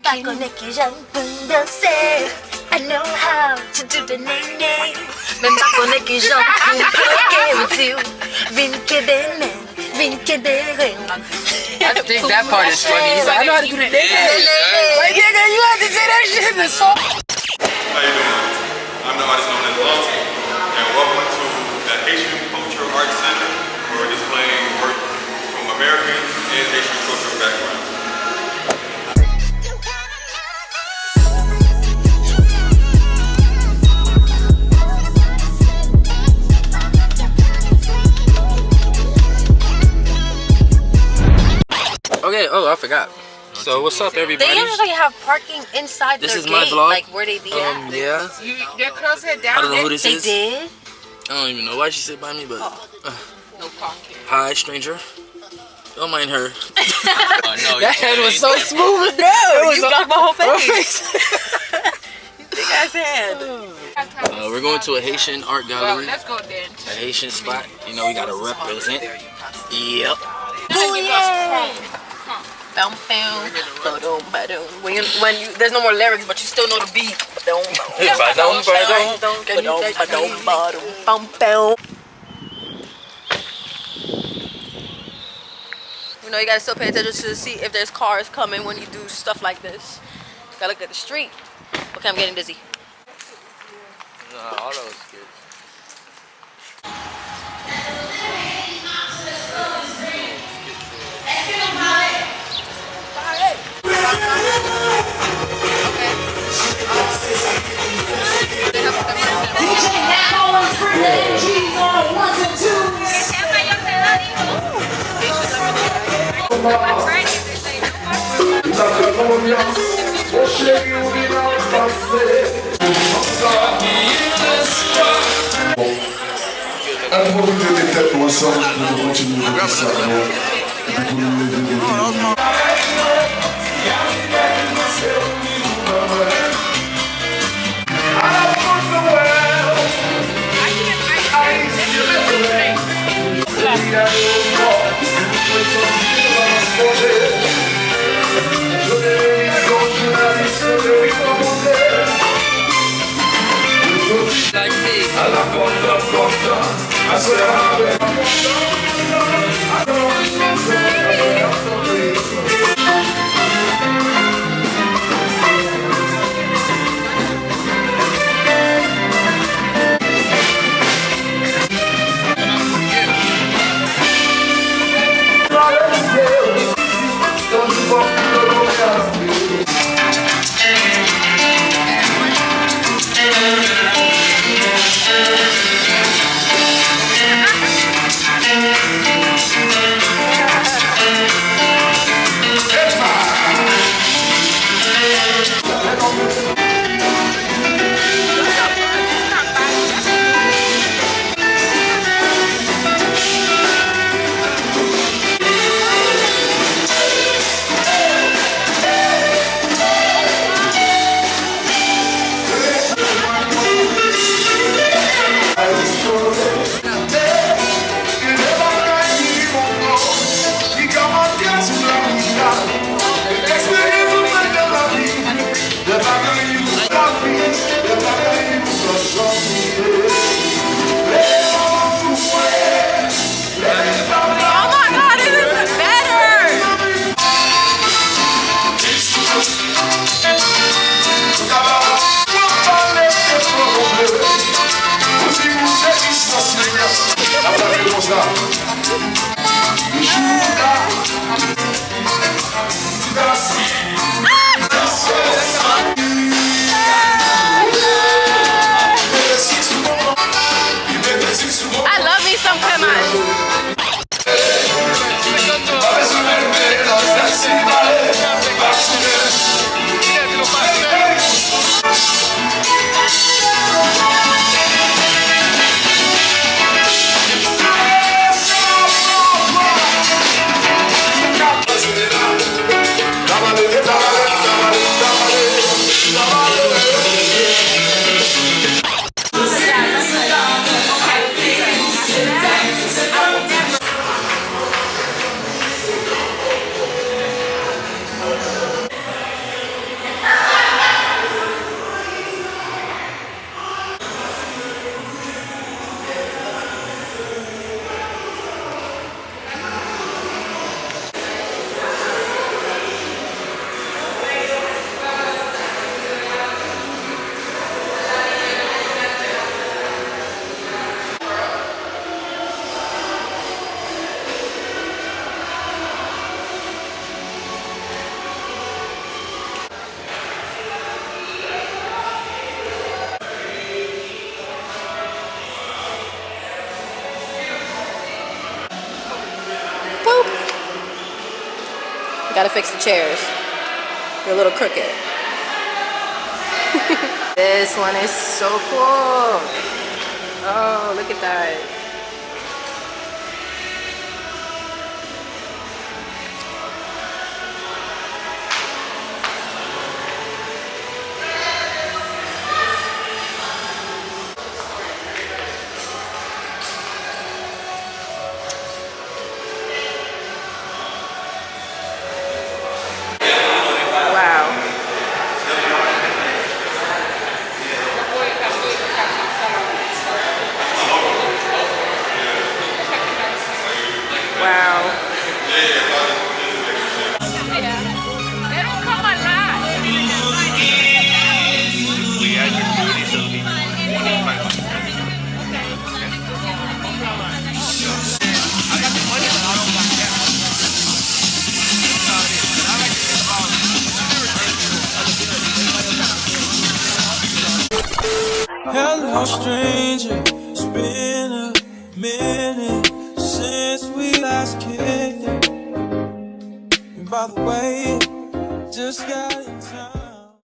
I know how to do the name. I think that part is funny. He's like, I know how to do the name. Like, nigga, you have to say that shit in the song. How you doing? I'm the artist known as Lost, and welcome to the Haitian Cultural Arts Center, where we're displaying work from Americans and Haitian cultural backgrounds. Okay, oh, I forgot. So what's up, everybody? They usually have parking inside this their is gate, my vlog. like where they be at. Yeah. Their clothes head down. I don't know who this is. They did? I don't even know why she sit by me, but No parking. hi, stranger. Don't mind her. Oh, no, That head was so smooth. No, you got my whole face. Big ass head. We're going to a Haitian art Well, gallery, let's go then. a Haitian spot. You know, we gotta represent. Yep. When you there's no more lyrics, but you still know the beat. You know, you gotta still pay attention to see if there's cars coming when you do stuff like this. You gotta look at the street. Okay, I'm getting dizzy. Nah, all those kids. Profiter des têtes ensemble pour continuer de ça. Like me. I love me some cremas. Gotta fix the chairs. They're a little crooked. This one is so cool. Oh, look at that. Hello, stranger. It's been a minute since we last kicked it. And by the way, just got in time.